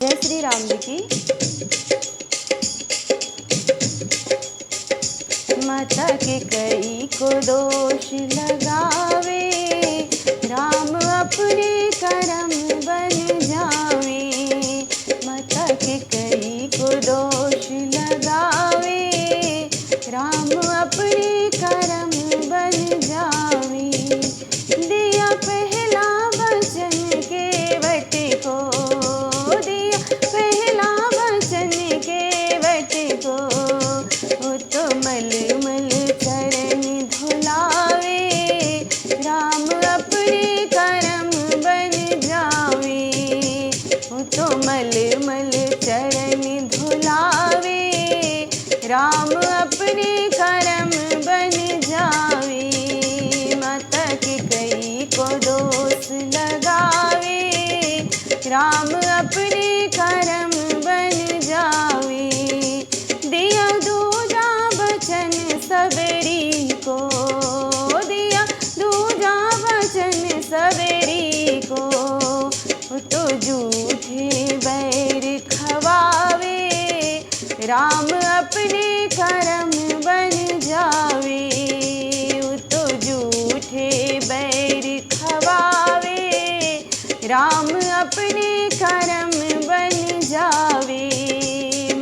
जय श्री राम जी की। माता के कई को दोष लगावे, राम अपने करम बन जावे। माता के कई को दोष लगावे, राम अपने करम बन जावे। दिया पहला वचन केवट को, दिया पहला वचन केवट को, वो तो मल मल चरण धुलावे, राम अपने करम बन जावे। वो तो मल मल चरण धुलावे, राम अपने करम बन जावे। माता के कई को दोष लगावे, राम अपने करम बन जावे। दिया दूजा वचन सबरी को, दिया दूजा वचन सबरी को, तो झूठे बैर खवावे, राम अपने करम बन जावे। तो झूठे बैर खवावे, राम अपने करम बन जावे।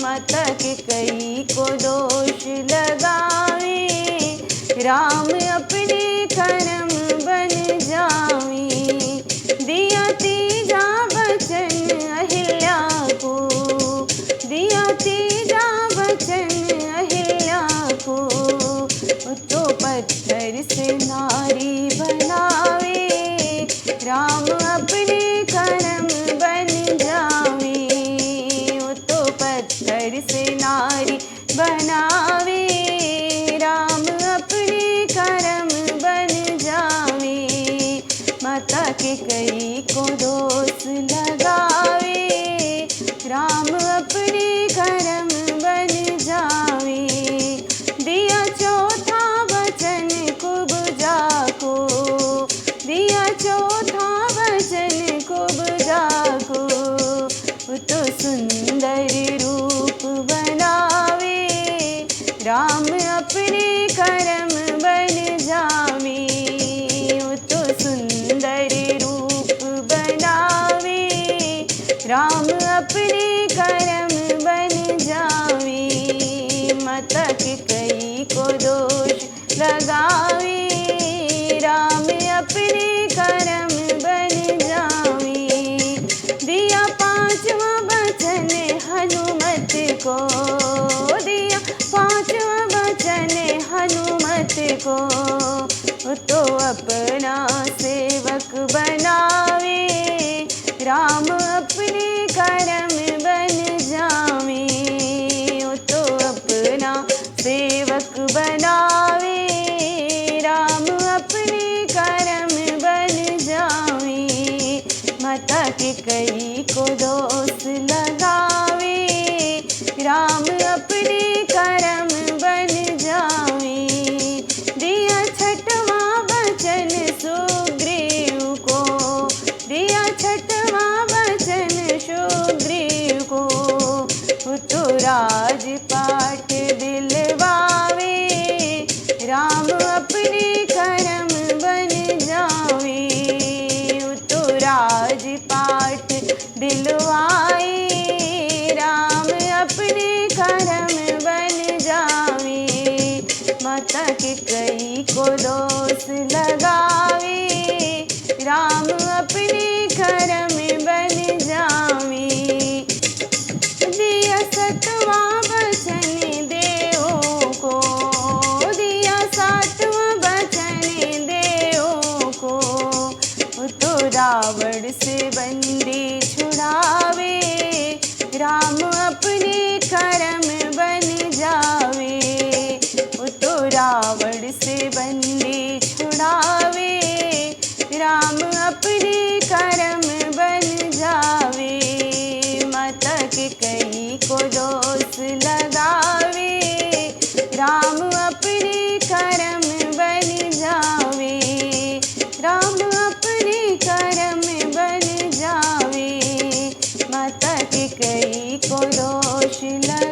माता के कई को दोष लगावे, राम अपने करम बन जावे। दिया तीजा वचन अहिल्या को, दिया तीजा वचन अहिल्या को, तो पत्थर से नारी बनावे, राम अपने करम बन जावे। तो पत्थर से नारी बनावे, राम अपने करम बन जावे। माता के कई को दोष लगावे, राम अपने करम बन जावे। दिया चौथा वचन कुब्जा को, दिया चौथा वचन कुब्जा को, तो सुंदर रूप बनावे, राम अपने करम बन जावे। तो सुंदर रूप बनावे, राम अपने करम बन जावे। माता के कई को दोष लगावे, राम अपने करम बन जावे। दिया पांचवा वचन हनुमत को, दिया पांचवा वचन हनुमत को, तो अपना सेवक बनावे, राम अपने करम बन जावे। तो अपना सेवक बनावे, राम अपने करम बन जावे। माता के कई को दोष लगावे, राम अपने करम बन जावे। दिया छठवा वचन सुग्रीव को, दिया छठवा वचन सुग्रीव को, तो राजपाट दिलवावे, राम अपने करम बन जावे। तो राजपाट दिलवाए, राम अपने करम बन जावे। माता के कई को दोष लगावे, राम अपने करम बन जावे। दिया सतवा वचन देवों को, दिया सातवां वचन देवों को, तो रावण से बंदी छुड़ावे, राम अपने करम बन जावे। तो रावण से बंदी छुड़ावे, राम अपने करम बन जावे। माता के कई को दोष लगावे, राम अपने करम बन जावे। राम अपने करम बन जावे। माता के कैकेयी को दोष लगा।